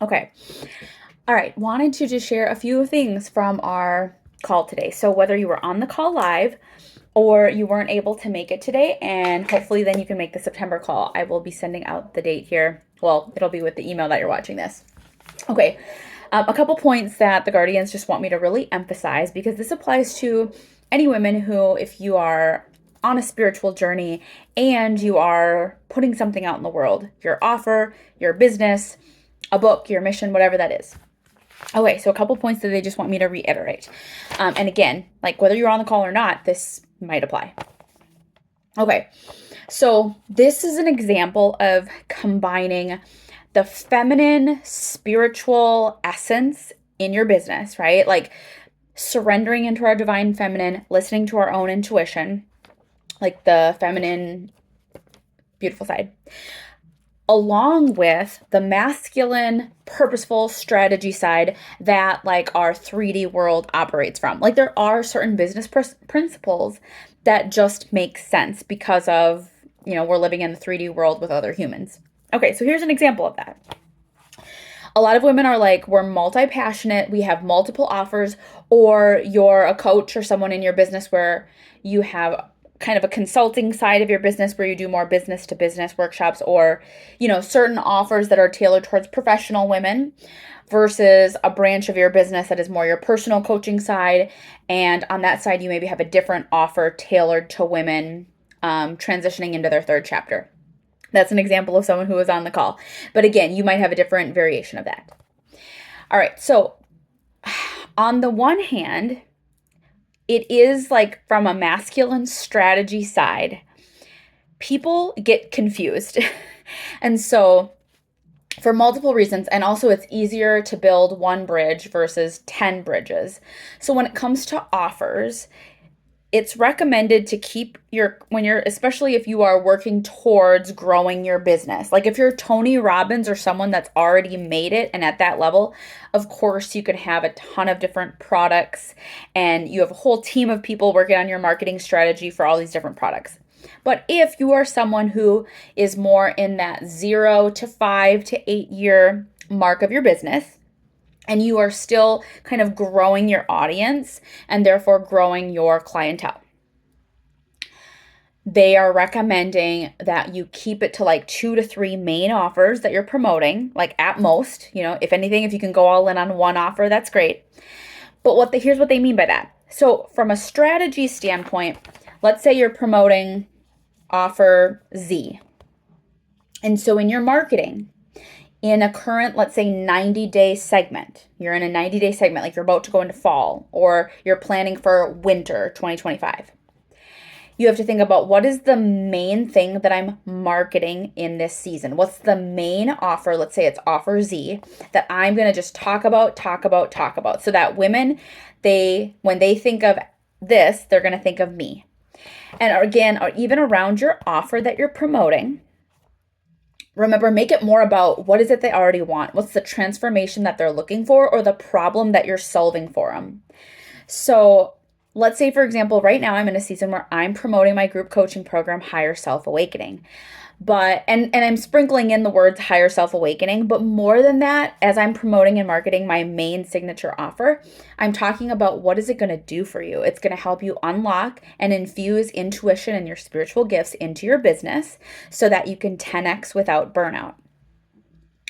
Okay. All right. Wanted to just share a few things from our call today. So whether you were on the call live or you weren't able to make it today, and hopefully then you can make the September call, I will be sending out the date here. Well, it'll be with the email that you're watching this. Okay. A couple points that the Guardians just want me to really emphasize, because this applies to any women who, if you are on a spiritual journey and you are putting something out in the world, your offer, your business, a book, your mission, whatever that is. Okay, so a couple points that they just want me to reiterate. And again, like whether you're on the call or not, this might apply. Okay, so this is an example of combining the feminine spiritual essence in your business, right? Like surrendering into our divine feminine, listening to our own intuition, like the feminine, beautiful side, along with the masculine, purposeful strategy side that like our 3D world operates from. Like there are certain business principles that just make sense because of, we're living in the 3D world with other humans. Okay, so here's an example of that. A lot of women are like, we're multi-passionate, we have multiple offers, or you're a coach or someone in your business where you have kind of a consulting side of your business where you do more business to business workshops, or, certain offers that are tailored towards professional women versus a branch of your business that is more your personal coaching side. And on that side, you maybe have a different offer tailored to women transitioning into their third chapter. That's an example of someone who was on the call. But again, you might have a different variation of that. All right. So on the one hand, it is like from a masculine strategy side, people get confused. And so for multiple reasons, and also it's easier to build one bridge versus 10 bridges. So when it comes to offers, it's recommended to keep especially if you are working towards growing your business. Like if you're Tony Robbins or someone that's already made it and at that level, of course you could have a ton of different products and you have a whole team of people working on your marketing strategy for all these different products. But if you are someone who is more in that 0 to 5 to 8 year mark of your business, and you are still kind of growing your audience and therefore growing your clientele, they are recommending that you keep it to like 2 to 3 main offers that you're promoting, like at most. If anything, if you can go all in on one offer, that's great. But here's what they mean by that. So from a strategy standpoint, let's say you're promoting offer Z. And so in your marketing, in a current, let's say 90-day segment, you're in a 90-day segment, like you're about to go into fall, or you're planning for winter 2025. You have to think about, what is the main thing that I'm marketing in this season? What's the main offer? Let's say it's offer Z that I'm going to just talk about, so that women, when they think of this, they're going to think of me. And again, or even around your offer that you're promoting, remember, make it more about what is it they already want? What's the transformation that they're looking for, or the problem that you're solving for them? So let's say, for example, right now I'm in a season where I'm promoting my group coaching program, Higher Self Awakening. And I'm sprinkling in the words higher self-awakening, but more than that, as I'm promoting and marketing my main signature offer, I'm talking about what is it going to do for you? It's going to help you unlock and infuse intuition and your spiritual gifts into your business so that you can 10x without burnout.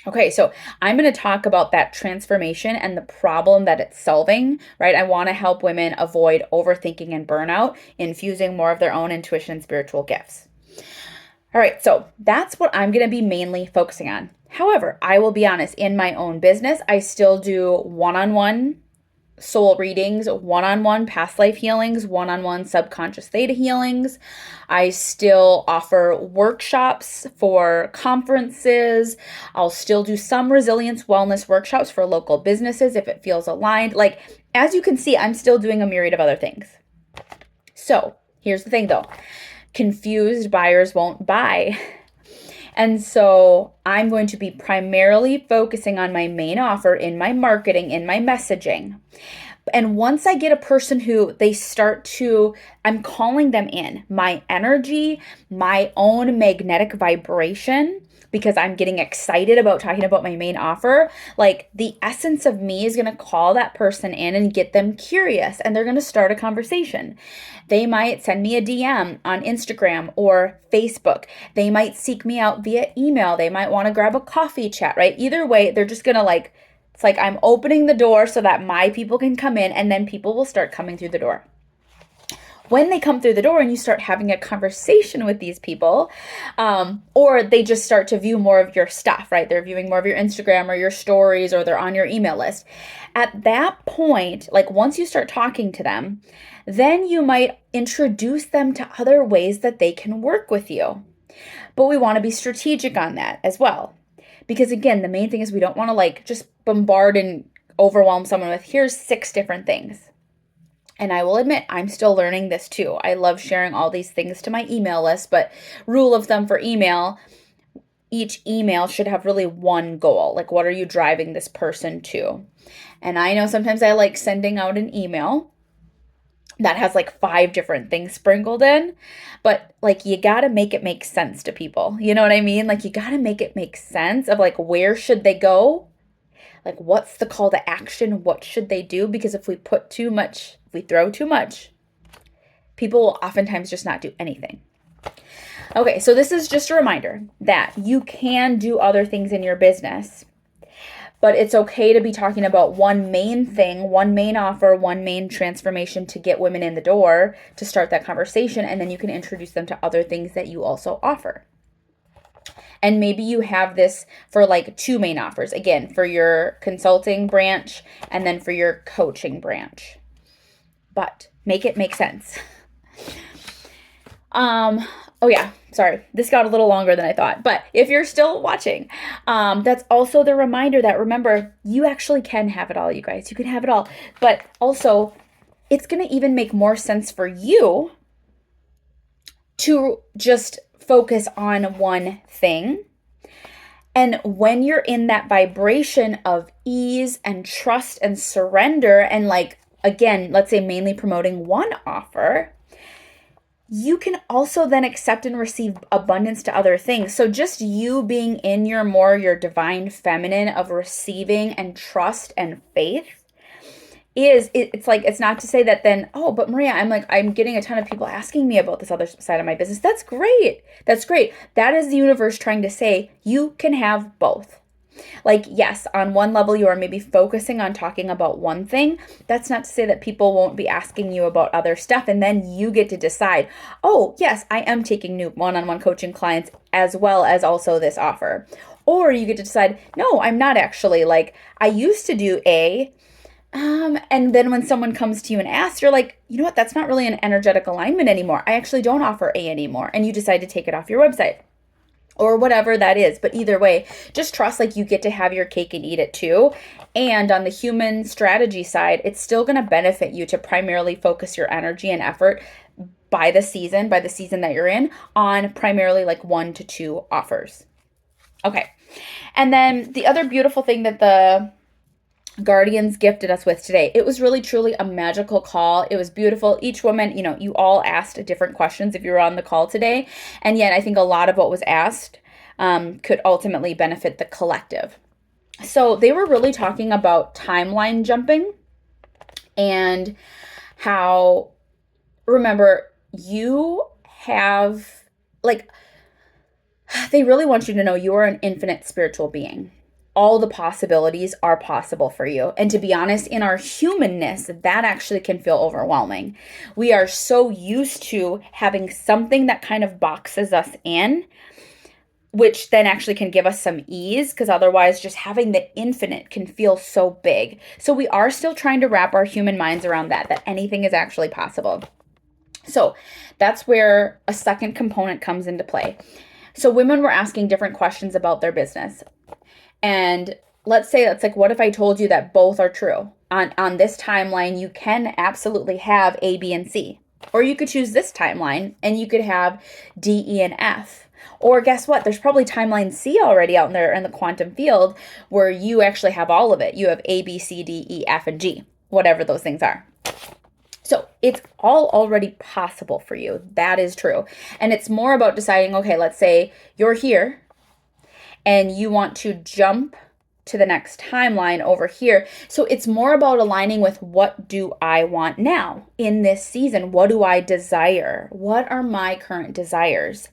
Okay, so I'm going to talk about that transformation and the problem that it's solving, right? I want to help women avoid overthinking and burnout, infusing more of their own intuition and spiritual gifts. All right, so that's what I'm going to be mainly focusing on. However, I will be honest, in my own business, I still do one-on-one soul readings, one-on-one past life healings, one-on-one subconscious theta healings. I still offer workshops for conferences. I'll still do some resilience wellness workshops for local businesses if it feels aligned. Like, as you can see, I'm still doing a myriad of other things. So here's the thing though. Confused buyers won't buy. And so I'm going to be primarily focusing on my main offer in my marketing, in my messaging. And once I get a person who I'm calling them in, my energy, my own magnetic vibration because I'm getting excited about talking about my main offer, like the essence of me is going to call that person in and get them curious, and they're going to start a conversation. They might send me a DM on Instagram or Facebook. They might seek me out via email. They might want to grab a coffee chat, right? Either way, they're just going to like, it's like I'm opening the door so that my people can come in, and then people will start coming through the door. When they come through the door and you start having a conversation with these people, or they just start to view more of your stuff, right? They're viewing more of your Instagram or your stories, or they're on your email list. At that point, like once you start talking to them, then you might introduce them to other ways that they can work with you. But we want to be strategic on that as well. Because again, the main thing is we don't want to like just bombard and overwhelm someone with, here's 6 different things. And I will admit, I'm still learning this too. I love sharing all these things to my email list, but rule of thumb for email, each email should have really one goal. Like, what are you driving this person to? And I know sometimes I like sending out an email that has like 5 different things sprinkled in, but like you got to make it make sense to people. You know what I mean? Like you got to make it make sense of like, where should they go? Like, what's the call to action? What should they do? Because if we put too much, if we throw too much, people will oftentimes just not do anything. Okay, so this is just a reminder that you can do other things in your business, but it's okay to be talking about one main thing, one main offer, one main transformation to get women in the door to start that conversation, and then you can introduce them to other things that you also offer. And maybe you have this for like 2 main offers, again, for your consulting branch and then for your coaching branch. But make it make sense. Oh yeah, sorry. This got a little longer than I thought. But if you're still watching, that's also the reminder that, remember, you actually can have it all, you guys. You can have it all. But also, it's going to even make more sense for you to just focus on one thing. And when you're in that vibration of ease and trust and surrender, and like, again, let's say mainly promoting one offer, you can also then accept and receive abundance to other things. So just you being in your divine feminine of receiving and trust and faith it's like, it's not to say that then, oh, but Maria, I'm getting a ton of people asking me about this other side of my business. That's great. That's great. That is the universe trying to say you can have both. Like, yes, on one level, you are maybe focusing on talking about one thing. That's not to say that people won't be asking you about other stuff. And then you get to decide, oh, yes, I am taking new one-on-one coaching clients as well as also this offer. Or you get to decide, no, I'm not actually. Like, I used to do A, and then when someone comes to you and asks, you're like, you know what, that's not really an energetic alignment anymore. I actually don't offer A anymore. And you decide to take it off your website or whatever that is. But either way, just trust like you get to have your cake and eat it too. And on the human strategy side, it's still going to benefit you to primarily focus your energy and effort by the season that you're in, on primarily like 1 to 2 offers. Okay. And then the other beautiful thing that the Guardians gifted us with today, it was really truly a magical call. It was beautiful. Each woman, you all asked different questions if you were on the call today. And yet I think a lot of what was asked could ultimately benefit the collective. So they were really talking about timeline jumping and how, remember, you have, like, they really want you to know you are an infinite spiritual being. All the possibilities are possible for you. And to be honest, in our humanness, that actually can feel overwhelming. We are so used to having something that kind of boxes us in, which then actually can give us some ease, because otherwise just having the infinite can feel so big. So we are still trying to wrap our human minds around that anything is actually possible. So that's where a second component comes into play. So women were asking different questions about their business. And let's say that's like, what if I told you that both are true? On this timeline, you can absolutely have A, B, and C. Or you could choose this timeline and you could have D, E, and F. Or guess what? There's probably timeline C already out there in the quantum field where you actually have all of it. You have A, B, C, D, E, F, and G, whatever those things are. So it's all already possible for you. That is true. And it's more about deciding, okay, let's say you're here and you want to jump to the next timeline over here. So it's more about aligning with, what do I want now in this season? What do I desire? What are my current desires?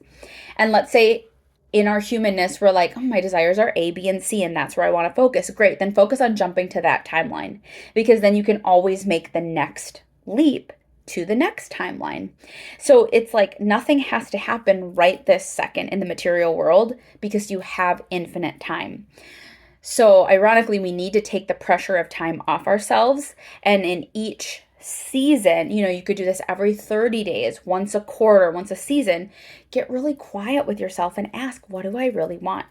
And let's say in our humanness, we're like, oh, my desires are A, B, and C, and that's where I want to focus. Great. Then focus on jumping to that timeline, because then you can always make the next leap to the next timeline. So it's like nothing has to happen right this second in the material world, because you have infinite time. So ironically, we need to take the pressure of time off ourselves. And in each season, you could do this every 30 days, once a quarter, once a season. Get really quiet with yourself and ask, what do I really want?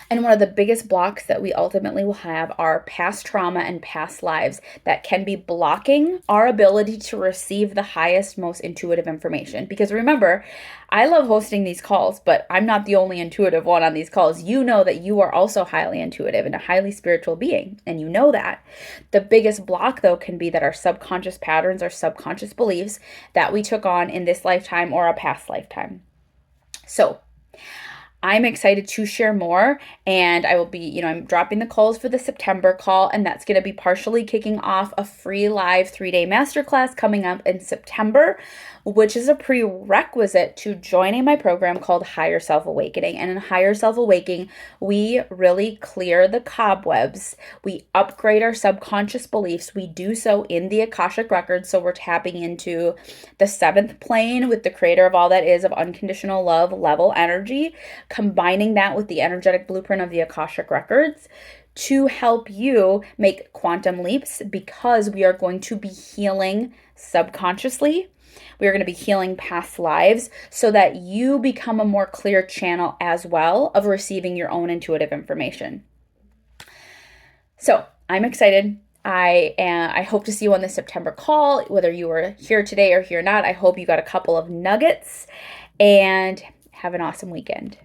And one of the biggest blocks that we ultimately will have are past trauma and past lives that can be blocking our ability to receive the highest, most intuitive information. Because remember, I love hosting these calls, but I'm not the only intuitive one on these calls. You know that you are also highly intuitive and a highly spiritual being, and you know that. The biggest block, though, can be that our subconscious patterns, our subconscious beliefs that we took on in this lifetime or a past lifetime. So I'm excited to share more, and I will be, I'm dropping the calls for the September call, and that's going to be partially kicking off a free live 3-day masterclass coming up in September, which is a prerequisite to joining my program called Higher Self Awakening. And in Higher Self Awakening, we really clear the cobwebs. We upgrade our subconscious beliefs. We do so in the Akashic Records. So we're tapping into the 7th plane with the creator of all that is, of unconditional love level energy, combining that with the energetic blueprint of the Akashic Records to help you make quantum leaps, because we are going to be healing subconsciously. We are going to be healing past lives so that you become a more clear channel as well of receiving your own intuitive information. So I'm excited. I hope to see you on the September call, whether you were here today or here not. I hope you got a couple of nuggets, and have an awesome weekend.